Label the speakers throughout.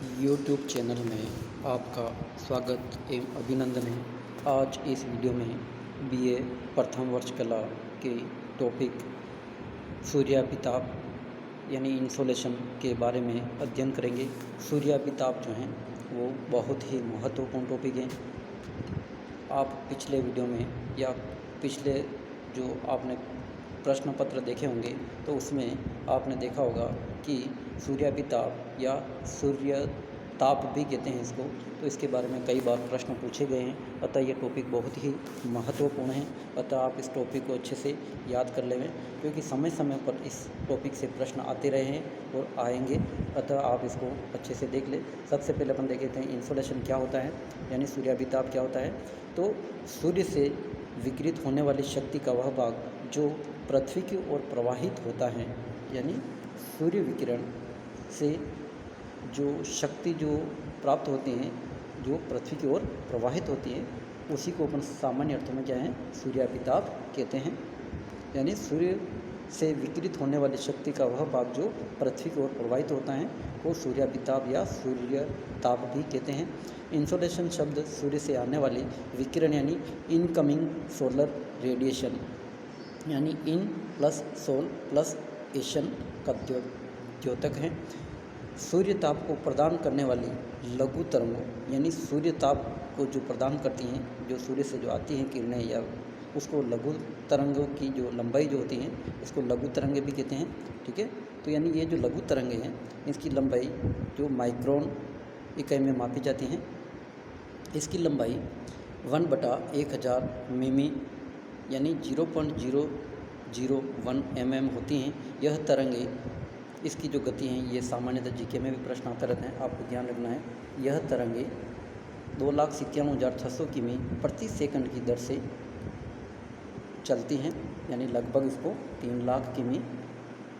Speaker 1: YouTube channel में आपका स्वागत एवं अभिनंदन है। आज इस वीडियो में बीए प्रथम वर्ष कला के टॉपिक सूर्याभिताप यानी इंसोलेशन के बारे में अध्ययन करेंगे। सूर्याभिताप जो हैं वो बहुत ही महत्वपूर्ण टॉपिक हैं। आप पिछले वीडियो में या पिछले जो आपने प्रश्न पत्र देखे होंगे तो उसमें आपने देखा होगा कि सूर्याभिताप या सूर्य ताप भी कहते हैं इसको, तो इसके बारे में कई बार प्रश्न पूछे गए हैं। अतः ये टॉपिक बहुत ही महत्वपूर्ण है। अतः आप इस टॉपिक को अच्छे से याद कर लें, क्योंकि समय समय पर इस टॉपिक से प्रश्न आते रहे हैं और आएंगे। अतः आप इसको अच्छे से देख लें। सबसे पहले अपन देख लेते हैं इंसोलेशन क्या होता है, यानी सूर्याभिताप क्या होता है। तो सूर्य से विकिरित होने वाली शक्ति का वह भाग जो पृथ्वी की ओर प्रवाहित होता है, यानी सूर्य विकिरण से जो शक्ति जो प्राप्त होती हैं, जो पृथ्वी की ओर प्रवाहित होती है, उसी को अपन सामान्य अर्थों में क्या है, सूर्याभिताप कहते हैं। यानी सूर्य से विकिरित होने वाली शक्ति का वह भाग जो पृथ्वी की ओर प्रवाहित होता है वो सूर्याभिताप या सूर्यताप भी कहते हैं। इंसोलेशन शब्द सूर्य से आने वाली विकिरण यानी इनकमिंग सोलर रेडिएशन यानी इन प्लस सोल प्लस एशन का द्योतक है। सूर्य ताप को प्रदान करने वाली लघु तरंगों यानी सूर्य ताप को जो प्रदान करती हैं, जो सूर्य से जो आती हैं किरणें, या उसको लघु तरंगों की जो लंबाई जो होती है इसको लघु तरंगे भी कहते हैं। ठीक है, तो यानी ये जो लघु तरंगे हैं इसकी लंबाई जो माइक्रोन इकाई में मापी जाती हैं। इसकी लंबाई 1/1000 मिमी यानी 0.001 mm होती हैं। यह तरंगे, इसकी जो गति है, ये सामान्यतः जीके में भी प्रश्न आता रहता है, आपको ध्यान रखना है। यह तरंगे 2,97,600 किमी प्रति सेकंड की दर से चलती हैं, यानी लगभग इसको 3 लाख किमी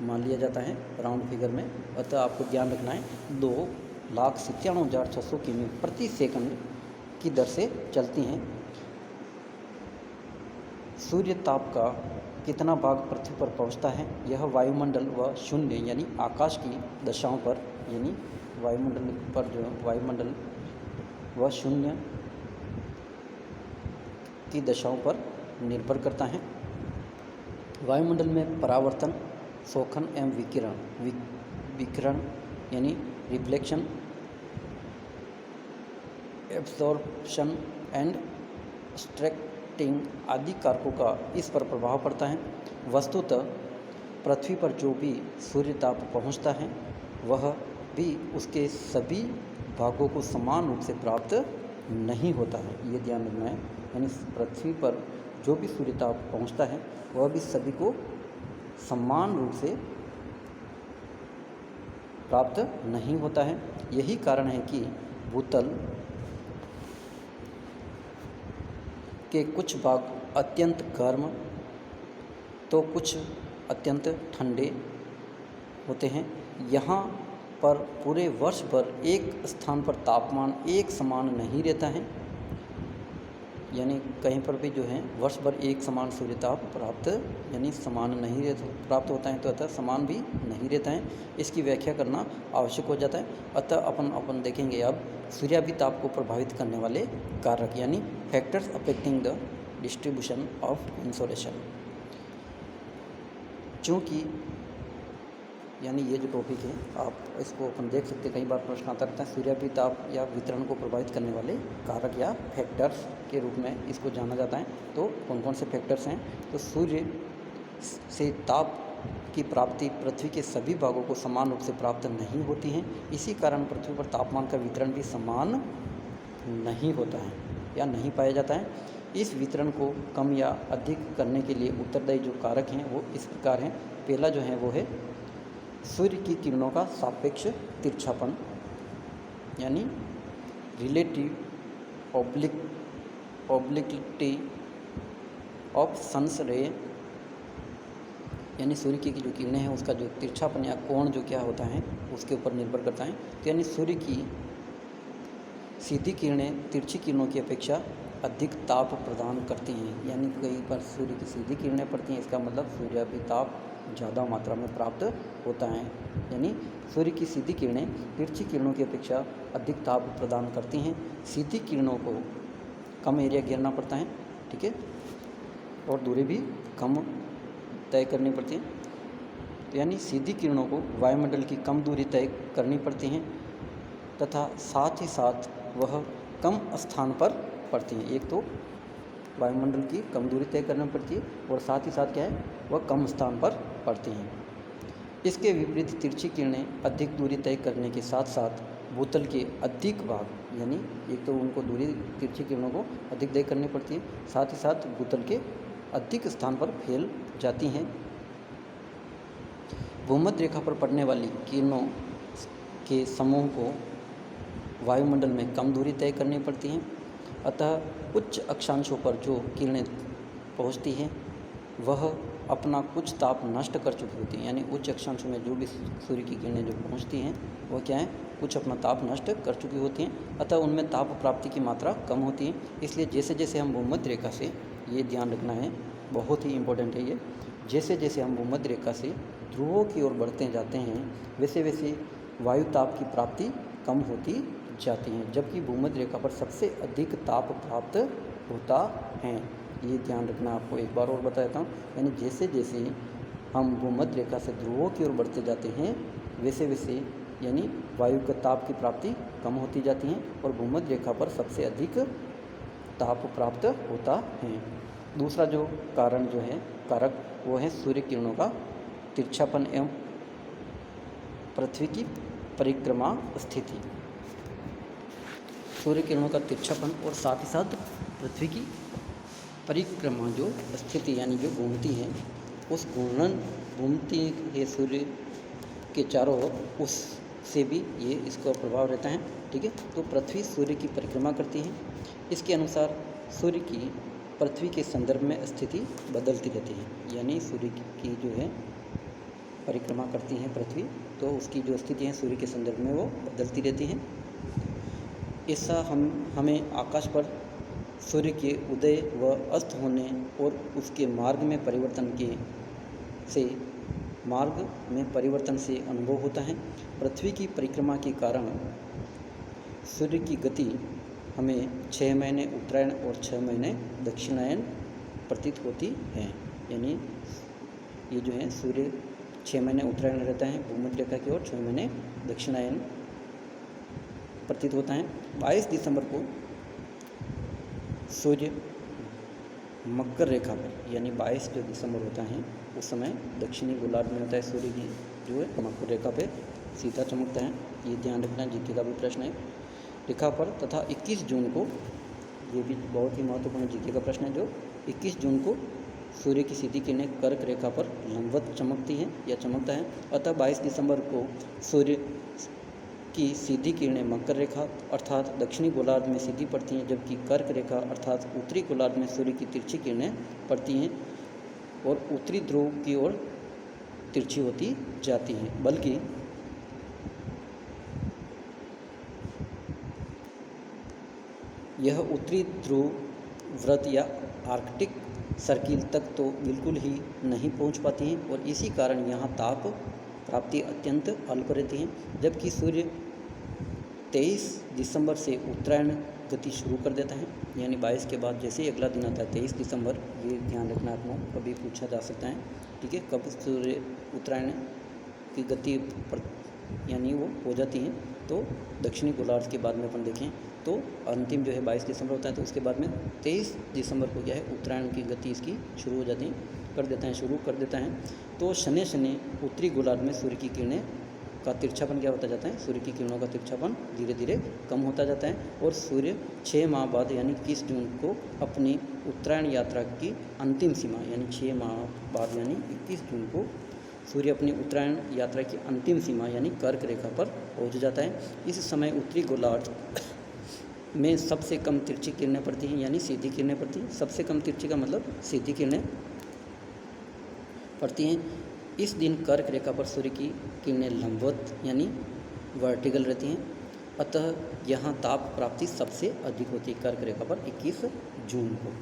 Speaker 1: मान लिया जाता है राउंड फिगर में। अतः आपको ध्यान रखना है 2,97,600 किमी प्रति सेकंड की दर से चलती हैं। सूर्य ताप का कितना भाग पृथ्वी पर पहुंचता है, यह वायुमंडल व शून्य यानी आकाश की दशाओं पर, यानी वायुमंडल पर जो वायुमंडल व शून्य की दशाओं पर निर्भर करता है। वायुमंडल में परावर्तन, शोषण एवं विकिरण यानी रिफ्लेक्शन, एब्जॉर्प्शन एंड स्ट्रैक्टिंग आदि कारकों का इस पर प्रभाव पड़ता है। वस्तुतः पृथ्वी पर जो भी सूर्य ताप पहुँचता है वह भी उसके सभी भागों को समान रूप से प्राप्त नहीं होता है, ये ध्यान रखना है। यानी पृथ्वी पर जो भी सूर्य ताप पहुँचता है वह भी सभी को समान रूप से प्राप्त नहीं होता है। यही कारण है कि भूतल के कुछ भाग अत्यंत गर्म तो कुछ अत्यंत ठंडे होते हैं। यहाँ पर पूरे वर्ष भर एक स्थान पर तापमान एक समान नहीं रहता है, यानी कहीं पर भी जो है वर्ष भर एक समान सूर्यताप प्राप्त यानी समान नहीं प्राप्त होता है, तो अतः समान भी नहीं रहता है। इसकी व्याख्या करना आवश्यक हो जाता है। अतः अपन देखेंगे अब सूर्याभिताप को प्रभावित करने वाले कारक यानी factors affecting the distribution of insolation. चूँकि यानी ये जो टॉपिक है आप इसको अपन देख सकते हैं, कई बार प्रश्न आता रहता है, सूर्याभिताप या वितरण को प्रभावित करने वाले कारक या फैक्टर्स के रूप में इसको जाना जाता है। तो कौन कौन से फैक्टर्स हैं, तो सूर्य से ताप की प्राप्ति पृथ्वी के सभी भागों को समान रूप से प्राप्त नहीं होती है। इसी कारण पृथ्वी पर तापमान का वितरण भी समान नहीं होता है या नहीं पाया जाता है। इस वितरण को कम या अधिक करने के लिए उत्तरदायी जो कारक हैं वो इस प्रकार हैं। पहला जो है वो है सूर्य की किरणों का सापेक्ष तिरछापन यानी रिलेटिव ऑब्लिक्विटी ऑफ सन्स रे, यानी सूर्य की जो किरणें हैं उसका जो तिरछापन या कोण जो क्या होता है उसके ऊपर निर्भर करता है। तो यानी सूर्य की सीधी किरणें तिरछी किरणों की अपेक्षा अधिक ताप प्रदान करती हैं, यानी कहीं पर सूर्य की सीधी किरणें पड़ती हैं, इसका मतलब सूर्याभिताप ज़्यादा मात्रा में प्राप्त होता है। यानी सूर्य की सीधी किरणें तिरछी किरणों की अपेक्षा अधिक ताप प्रदान करती हैं। सीधी किरणों को कम एरिया घेरना पड़ता है, ठीक है, और दूरी भी कम तय करनी पड़ती है। तो यानी सीधी किरणों को वायुमंडल की कम दूरी तय करनी पड़ती हैं तथा साथ ही साथ वह कम स्थान पर पड़ती हैं। एक तो वायुमंडल की कम दूरी तय करनी पड़ती है और साथ ही साथ क्या है, वह कम स्थान पर पड़ती हैं। इसके विपरीत तिरछी किरणें अधिक दूरी तय करने के साथ साथ भूतल के अधिक भाग, यानी एक तो उनको दूरी तिरछी किरणों को अधिक तय करनी पड़ती है, साथ ही साथ भूतल के अधिक स्थान पर फैल जाती हैं। भूमध्य रेखा पर पड़ने वाली किरणों के समूह को वायुमंडल में कम दूरी तय करनी पड़ती है, अतः उच्च अक्षांशों पर जो किरणें पहुंचती हैं वह अपना कुछ ताप नष्ट कर चुकी होती हैं। यानी उच्च अक्षांशों में जो भी सूर्य की किरणें जो पहुंचती हैं वह क्या है, कुछ अपना ताप नष्ट कर चुकी होती हैं, अतः उनमें ताप प्राप्ति की मात्रा कम होती है। इसलिए जैसे जैसे हम भूमध्य रेखा से, ये ध्यान रखना है, बहुत ही इम्पोर्टेंट है ये, जैसे जैसे हम भूमध्य रेखा से ध्रुवों की ओर बढ़ते जाते हैं वैसे वैसे वायु ताप की प्राप्ति कम होती जाती हैं, जबकि भूमध्य रेखा पर सबसे अधिक ताप प्राप्त होता है। ये ध्यान रखना, आपको एक बार और बता देता हूँ। यानी जैसे जैसे हम भूमध्य रेखा से ध्रुवों की ओर बढ़ते जाते हैं वैसे वैसे यानी वायु का ताप की प्राप्ति कम होती जाती है और भूमध्य रेखा पर सबसे अधिक ताप प्राप्त होता है। दूसरा जो कारण जो है, कारक, वो है सूर्य किरणों का तिरछापन एवं पृथ्वी की परिक्रमा स्थिति। सूर्य किरणों का तिरछापन और साथ ही साथ पृथ्वी की परिक्रमा जो स्थिति, यानी जो घूमती है, उस घूमती है सूर्य के चारों ओर, उससे भी ये इसका प्रभाव रहता है, ठीक है। तो पृथ्वी सूर्य की परिक्रमा करती है। इसके अनुसार सूर्य की पृथ्वी के संदर्भ में स्थिति बदलती रहती है। यानी सूर्य की जो है परिक्रमा करती है पृथ्वी, तो उसकी जो स्थिति है सूर्य के संदर्भ में वो बदलती रहती है। ऐसा हमें आकाश पर सूर्य के उदय व अस्त होने और उसके मार्ग में परिवर्तन से अनुभव होता है। पृथ्वी की परिक्रमा के कारण सूर्य की गति हमें 6 महीने उत्तरायण और 6 महीने दक्षिणायन प्रतीत होती है। यानी ये जो है सूर्य 6 महीने उत्तरायण रहता है भूमध्य रेखा की ओर, 6 महीने दक्षिणायन प्रतीत होता है। 22 दिसंबर को सूर्य मकर रेखा पर, यानी 22 जो दिसंबर होता है उस समय दक्षिणी गोलार्ध में होता है, सूर्य की जो है मकर रेखा पे सीधा चमकता है। ये ध्यान रखना, जीके का भी प्रश्न है रेखा पर। तथा 21 जून को, ये भी बहुत ही महत्वपूर्ण जीके का प्रश्न है, जो 21 जून को सूर्य की सीधी किरणें कर्क रेखा पर लंबवत चमकती हैं या चमकता है। अतः 22 दिसंबर को सूर्य की सीधी किरणें मकर रेखा अर्थात दक्षिणी गोलार्ध में सीधी पड़ती हैं, जबकि कर्क रेखा अर्थात उत्तरी गोलार्ध में सूर्य की तिरछी किरणें पड़ती हैं और उत्तरी ध्रुव की ओर तिरछी होती जाती हैं। बल्कि यह उत्तरी ध्रुव व्रत या आर्कटिक सर्किल तक तो बिल्कुल ही नहीं पहुंच पाती हैं और इसी कारण यहाँ ताप प्राप्ति अत्यंत अल्प रहती है। जबकि सूर्य 23 दिसंबर से उत्तरायण गति शुरू कर देता है, यानी 22 के बाद जैसे ही अगला दिन आता है 23 दिसंबर, ये ध्यान रखना आपको, कभी पूछा जा सकता है, ठीक है, कब सूर्य उत्तरायण की गति यानी वो हो जाती है। तो दक्षिणी गोलार्ध के बाद में अपन देखें तो अंतिम जो है 22 दिसंबर होता है, तो उसके बाद में 23 दिसंबर को क्या है उत्तरायण की गति इसकी शुरू हो जाती है, शुरू कर देता है। तो शनि उत्तरी गोलार्ध में सूर्य की किरणें का तिरछापन क्या होता जाता है, सूर्य की किरणों का तिरछापन धीरे धीरे कम होता जाता है और सूर्य 6 माह बाद यानी 21 जून को अपनी उत्तरायण यात्रा की अंतिम सीमा, यानी 6 माह बाद यानी 21 जून को सूर्य अपनी उत्तरायण यात्रा की अंतिम सीमा यानी कर्क रेखा पर पहुंच जाता है। इस समय उत्तरी गोलार्ध में सबसे कम तिरछी किरणें पड़ती हैं, यानी सीधी किरणें पड़ती हैं। सबसे कम तिरछी का मतलब सीधी किरणें पड़ती हैं। इस दिन कर्क रेखा पर सूर्य की किरणें लंबवत यानी वर्टिकल रहती हैं, अतः यहाँ ताप प्राप्ति सबसे अधिक होती है कर्क रेखा पर 21 जून को।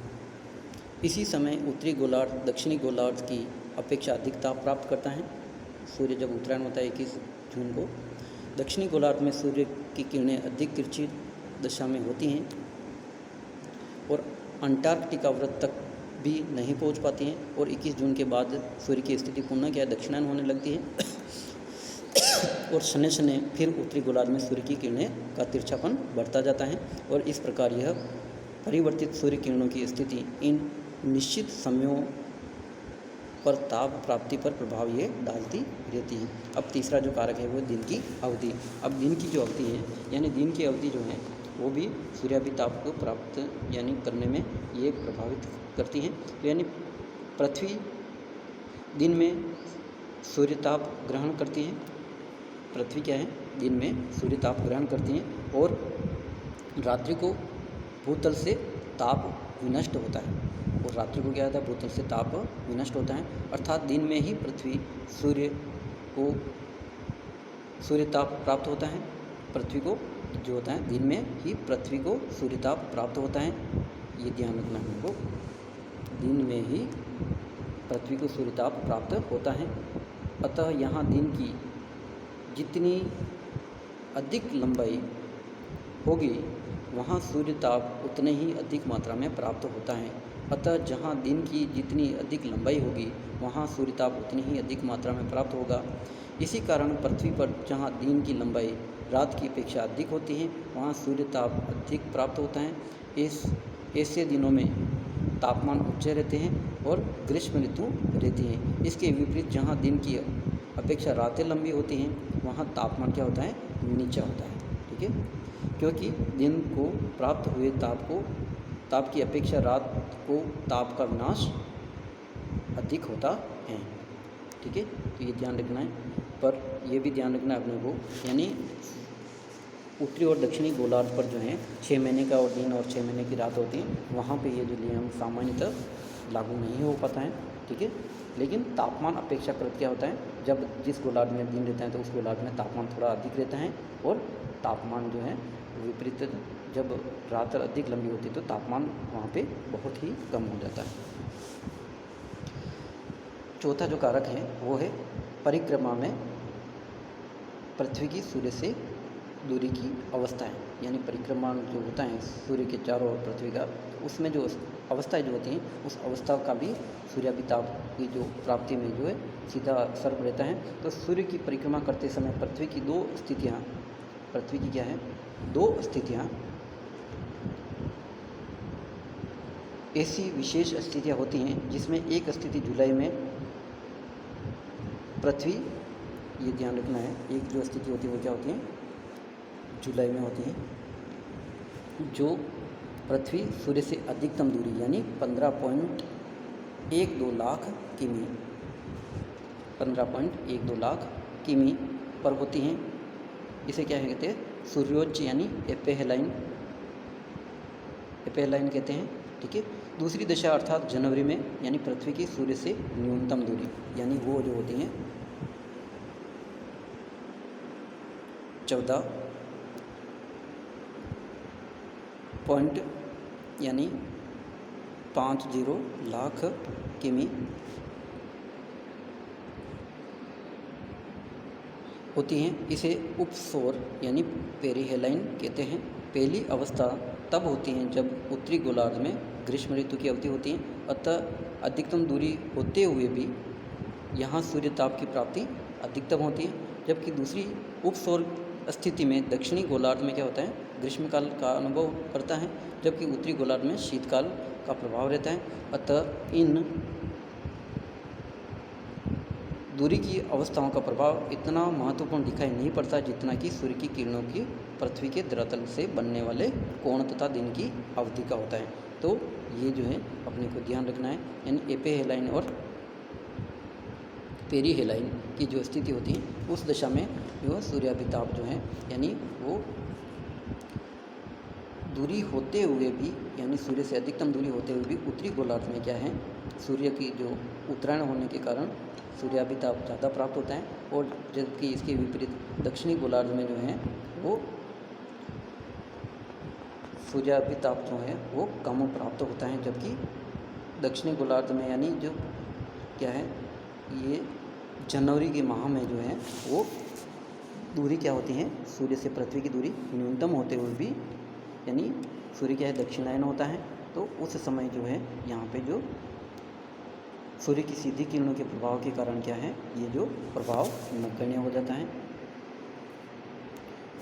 Speaker 1: इसी समय उत्तरी गोलार्ध दक्षिणी गोलार्ध की अपेक्षा अधिक ताप प्राप्त करता है। सूर्य जब उत्तरायण होता है 21 जून को। दक्षिणी गोलार्ध में सूर्य की किरणें अधिक तिरछी दिशा में होती हैं और अंटार्कटिका वृत्त तक भी नहीं पहुंच पाती हैं और 21 जून के बाद सूर्य की स्थिति पुनः दक्षिणायन होने लगती है और शनि शनि फिर उत्तरी गोलार्ध में सूर्य की किरणें का तिरछापन बढ़ता जाता है और इस प्रकार यह परिवर्तित सूर्य किरणों की स्थिति इन निश्चित समयों पर ताप प्राप्ति पर प्रभाव ये डालती रहती है। अब तीसरा जो कारक है वो दिन की अवधि। अब दिन की जो अवधि है यानी दिन की अवधि जो है वो भी सूर्याभिताप को प्राप्त यानी करने में ये प्रभावित करती हैं। यानी पृथ्वी दिन में सूर्यताप ग्रहण करती है, पृथ्वी क्या है दिन में सूर्यताप ग्रहण करती हैं और रात्रि को भूतल से ताप विनष्ट होता है और रात्रि को क्या होता है भूतल से ताप विनष्ट होता है, अर्थात दिन में ही पृथ्वी सूर्य को सूर्यताप प्राप्त होता है। पृथ्वी को जो होता है दिन में ही पृथ्वी को सूर्यताप प्राप्त होता है, ये ध्यान रखना है हमको। दिन में ही पृथ्वी को सूर्यताप प्राप्त होता है, अतः यहाँ दिन की जितनी अधिक लंबाई होगी वहाँ सूर्यताप उतने ही अधिक मात्रा में प्राप्त होता है। अतः जहाँ दिन की जितनी अधिक लंबाई होगी वहाँ सूर्यताप उतनी ही अधिक मात्रा में प्राप्त होगा। इसी कारण पृथ्वी पर जहाँ दिन की लंबाई रात की अपेक्षा अधिक होती है वहाँ सूर्यताप अधिक प्राप्त होता है। ऐसे दिनों में तापमान ऊंचे रहते हैं और ग्रीष्म ऋतु रहती है। इसके विपरीत जहाँ दिन की अपेक्षा रातें लंबी होती हैं वहाँ तापमान क्या होता है नीचा होता है। ठीक है, क्योंकि दिन को प्राप्त हुए ताप की अपेक्षा रात को ताप का विनाश अधिक होता है। ठीक है, तो ये ध्यान रखना है। पर यह भी ध्यान रखना है अपने को, यानी उत्तरी और दक्षिणी गोलार्ध पर जो है 6 महीने का और दिन और 6 महीने की रात होती है, वहाँ पे ये जो नियम सामान्यतः लागू नहीं हो पाता है। ठीक है, लेकिन तापमान अपेक्षाकृत क्या होता है, जब जिस गोलार्ध में दिन रहता है तो उस गोलार्ध में तापमान थोड़ा अधिक रहता है और तापमान जो है विपरीत जब रात अधिक लंबी होती है तो तापमान वहाँ पे बहुत ही कम हो जाता है। चौथा जो कारक है वो है परिक्रमा में पृथ्वी की सूर्य से दूरी की अवस्थाएं, यानी परिक्रमा जो होता है सूर्य के चारों ओर पृथ्वी का, उसमें जो अवस्थाएं जो होती हैं उस अवस्था का भी सूर्याभिताप की जो प्राप्ति में जो है सीधा असर रहता है। तो सूर्य की परिक्रमा करते समय पृथ्वी की दो स्थितियाँ, पृथ्वी की क्या है दो स्थितियाँ, ऐसी विशेष स्थितियाँ होती हैं जिसमें एक स्थिति जुलाई में पृथ्वी, ये ध्यान रखना है, एक जो स्थिति होती है वो क्या होती है जुलाई में होती है, जो पृथ्वी सूर्य से अधिकतम दूरी यानी 15.12 लाख किमी 15.12 लाख किमी पर होती हैं। इसे क्या कहते हैं सूर्योच्च यानी एपेहेलाइन कहते हैं। ठीक है, दूसरी दशा अर्थात जनवरी में यानी पृथ्वी की सूर्य से न्यूनतम दूरी, यानी वो जो होती हैं 14 पॉइंट यानी 50 लाख किमी होती हैं। इसे उपसौर यानी पेरिहेलाइन कहते हैं। पहली अवस्था तब होती हैं जब उत्तरी गोलार्ध में ग्रीष्म ऋतु की अवधि होती है, अतः अधिकतम दूरी होते हुए भी यहाँ सूर्यताप की प्राप्ति अधिकतम होती है, जबकि दूसरी उपसौर स्थिति में दक्षिणी गोलार्ध में क्या होता है ग्रीष्मकाल का अनुभव करता है, जबकि उत्तरी गोलार्ध में शीतकाल का प्रभाव रहता है। अतः इन दूरी की अवस्थाओं का प्रभाव इतना महत्वपूर्ण दिखाई नहीं पड़ता जितना कि सूर्य की किरणों की पृथ्वी के धरातल से बनने वाले कोण तथा दिन की अवधि का होता है। तो ये जो है अपने को ध्यान रखना है, यानी एपेहेलाइन और पेरिहेलाइन की जो स्थिति होती है उस दशा में जो सूर्याभिताप जो है यानी वो दूरी होते हुए भी, यानी सूर्य से अधिकतम दूरी होते हुए भी उत्तरी गोलार्ध में क्या है सूर्य की जो उत्तरायण होने के कारण सूर्याभिताप ज़्यादा प्राप्त होता है, और जबकि इसके विपरीत दक्षिणी गोलार्ध में जो है वो सूर्याभिताप जो है वो कम प्राप्त होता है। जबकि दक्षिणी गोलार्ध में यानी जो क्या है ये जनवरी के माह में जो है वो दूरी क्या होती है, सूर्य से पृथ्वी की दूरी न्यूनतम होते हुए भी, यानी सूर्य क्या है दक्षिणायन होता है, तो उस समय जो है यहाँ पे जो सूर्य की सीधी किरणों के प्रभाव के कारण क्या है, ये जो प्रभाव नगण्य हो जाता है।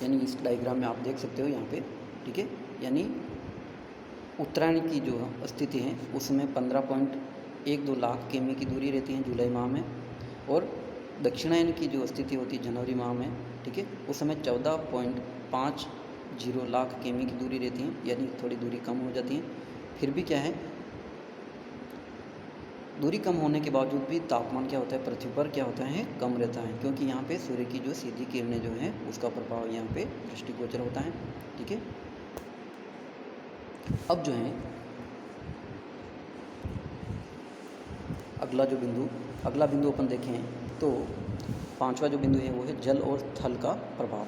Speaker 1: यानी इस डायग्राम में आप देख सकते हो यहाँ पे, ठीक है। यानी उत्तरायण की जो स्थिति है उसमें 15.12 लाख किमी की दूरी रहती है जुलाई माह में, और दक्षिणायन की जो स्थिति होती है जनवरी माह में, ठीक है, उस समय 14.50 लाख किमी की दूरी रहती है, यानी थोड़ी दूरी कम हो जाती है। फिर भी क्या है, दूरी कम होने के बावजूद भी तापमान क्या होता है पृथ्वी पर क्या होता है, कम रहता है, क्योंकि यहाँ पे सूर्य की जो सीधी किरणें जो हैं उसका प्रभाव यहाँ पे दृष्टिगोचर होता है, ठीक है। अब जो है अगला बिंदु अपन देखें तो पांचवा जो बिंदु है वो है जल और थल का प्रभाव।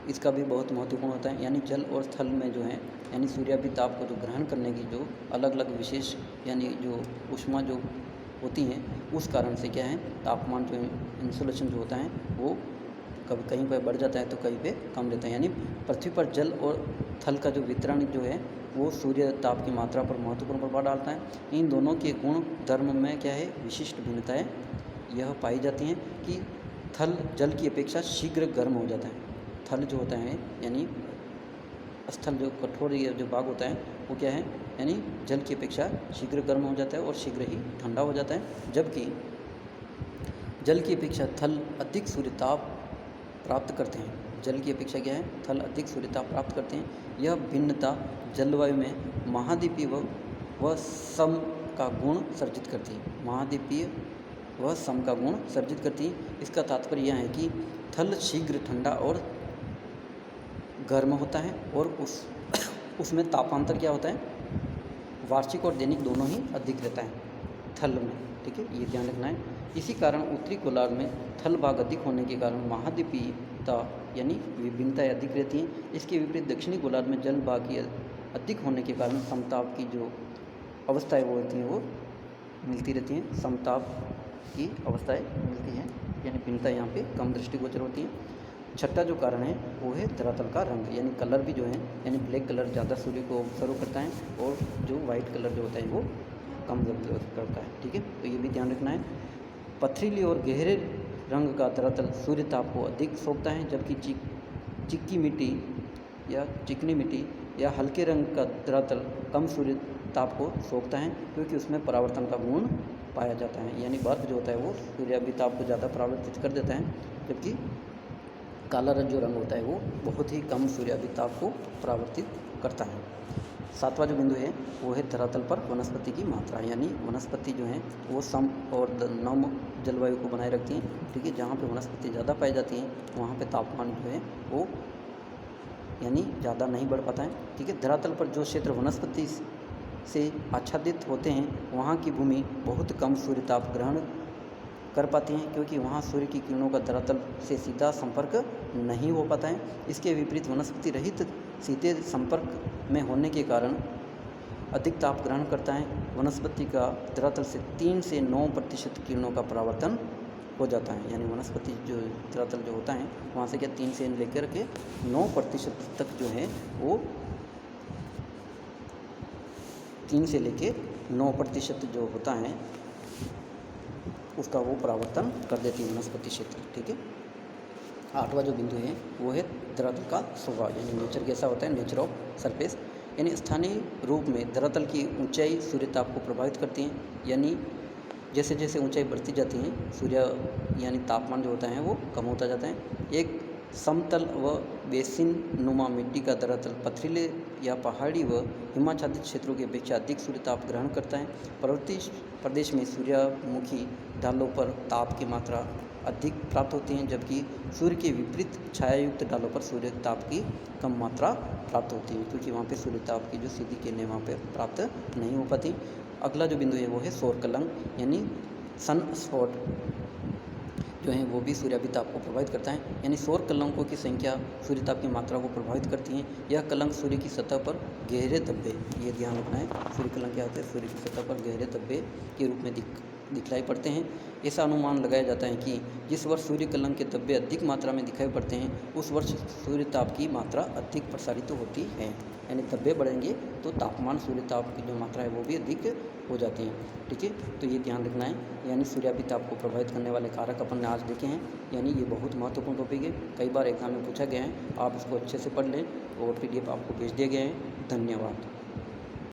Speaker 1: इसका भी बहुत महत्वपूर्ण होता है। यानी जल और थल में जो है, यानी सूर्यापी ताप को जो ग्रहण करने की जो अलग अलग विशेष यानी जो ऊष्मा जो होती हैं, उस कारण से क्या है तापमान जो इंसुलेशन जो होता है वो कभी कहीं पर बढ़ जाता है तो कहीं पे कम रहता है। यानी पृथ्वी पर जल और थल का जो वितरण जो है वो सूर्य ताप की मात्रा पर महत्वपूर्ण प्रभाव डालता है। इन दोनों के गुण धर्म में क्या है विशिष्ट भिन्नताएँ यह पाई जाती हैं कि थल जल की अपेक्षा शीघ्र गर्म हो जाता है। थल जो होता है यानी स्थल जो कठोर जो भाग होता है वो क्या है, यानी जल की अपेक्षा शीघ्र गर्म हो जाता है और शीघ्र ही ठंडा हो जाता है, जबकि जल की अपेक्षा थल अधिक सूर्यताप प्राप्त करते हैं। जल की अपेक्षा क्या है, थल अधिक सूर्यताप प्राप्त करते हैं। यह भिन्नता जलवायु में महाद्वीपीय व सम का गुण सर्जित करती है। महाद्वीपीय व सम का गुण सर्जित करती है। इसका तात्पर्य यह है कि थल शीघ्र ठंडा और गर्म होता है और उसमें तापांतर क्या होता है, वार्षिक और दैनिक दोनों ही अधिक रहता है थल में, ठीक है, ये ध्यान रखना है। इसी कारण उत्तरी गोलार्ध में थल भाग अधिक होने के कारण महाद्वीपीयता यानी विभिन्नताएँ अधिक रहती हैं। इसके विपरीत दक्षिणी गोलार्ध में जल भाग की अधिक होने के कारण समताप की जो अवस्थाएँ वो होती हैं वो मिलती रहती हैं, समताप की अवस्थाएँ मिलती हैं, यानी भिन्नता यहाँ पे कम दृष्टिगोचर होती हैं। छठा जो कारण है वो है धरातल का रंग, यानी कलर भी जो है, यानी ब्लैक कलर ज़्यादा सूर्य को ऑब्जर्व करता है और जो वाइट कलर जो होता है वो कम ऑब्जर्व करता है, ठीक है, तो ये भी ध्यान रखना है। पथरीली और गहरे रंग का धरातल सूर्य ताप को अधिक सोखता है, जबकि चिक्की मिट्टी या चिकनी मिट्टी या हल्के रंग का धरातल कम सूर्य ताप को सोखता है, क्योंकि उसमें परावर्तन का गुण पाया जाता है। यानी बर्फ जो होता है वो सूर्याभिताप को ज़्यादा परावर्तित कर देता है, जबकि काला रंग जो रंग होता है वो बहुत ही कम सूर्याभिताप को परावर्तित करता है। सातवां जो बिंदु है वो है धरातल पर वनस्पति की मात्रा, यानी वनस्पति जो है वो सम और नम जलवायु को बनाए रखती हैं, ठीक है। जहाँ पे वनस्पति ज़्यादा पाई जाती हैं वहाँ पे तापमान जो है वो यानी ज़्यादा नहीं बढ़ पाता है, ठीक है। धरातल पर जो क्षेत्र वनस्पति से आच्छादित होते हैं वहाँ की भूमि बहुत कम सूर्य ताप ग्रहण कर पाती हैं, क्योंकि वहाँ सूर्य की किरणों का धरातल से सीधा संपर्क नहीं हो पाता है। इसके विपरीत वनस्पति रहित सीधे संपर्क में होने के कारण अधिक ताप ग्रहण करता है। वनस्पति का धरातल से 3 से 9% किरणों का परावर्तन हो जाता है, यानी वनस्पति जो धरातल जो होता है वहाँ से क्या 3 से लेकर के 9% तक जो है वो 3 से लेके 9% जो होता है उसका वो परावर्तन कर देती है वनस्पति क्षेत्र, ठीक है। आठवां जो बिंदु है वो है धरातल का स्वभाव, यानी नेचर कैसा होता है, नेचर ऑफ सरफेस, यानी स्थानीय रूप में धरातल की ऊंचाई सूर्यताप को प्रभावित करती है। यानी जैसे जैसे ऊंचाई बढ़ती जाती है सूर्य यानी तापमान जो होता है वो कम होता जाता है। एक समतल व बेसिन नुमा मिट्टी का धरातल पथरीले या पहाड़ी व हिमाच्छादित क्षेत्रों की अपेक्षा अधिक सूर्यताप ग्रहण करता है। पर्वतीय प्रदेश में सूर्यमुखी ढालों पर ताप की मात्रा अधिक प्राप्त होती हैं, जबकि सूर्य के विपरीत छायायुक्त ढालों पर सूर्य ताप की कम मात्रा प्राप्त होती है, क्योंकि वहाँ पे सूर्य ताप की जो सीधी किरणें वहाँ पे प्राप्त नहीं हो पाती। अगला जो बिंदु है वो है सौर कलंक, यानी सन स्पॉट जो है वो भी सूर्याभिताप को प्रभावित करता है। यानी सौर कलंकों की संख्या सूर्यताप की मात्रा को प्रभावित करती हैं। यह कलंक सूर्य की सतह पर गहरे धब्बे, ये ध्यान रखना है, सूर्य कलंक क्या होते हैं, सूर्य की सतह पर गहरे धब्बे के रूप में दिखलाई पड़ते हैं। ऐसा अनुमान लगाया जाता है कि जिस वर्ष सूर्य कलंक के धब्बे अधिक मात्रा में दिखाई पड़ते हैं उस वर्ष सूर्य ताप की मात्रा अधिक प्रसारित होती है। यानी धब्बे बढ़ेंगे तो तापमान सूर्य ताप की जो मात्रा है वो भी अधिक हो जाती है। ठीक है, तो ये ध्यान रखना है। यानी सूर्याभिताप को प्रभावित करने वाले कारक अपन ने आज देखे हैं। यानी ये बहुत महत्वपूर्ण टॉपिक है, कई बार एग्जाम में पूछा गया है। आप इसको अच्छे से पढ़ लें और PDF आपको भेज दिया गया है। धन्यवाद।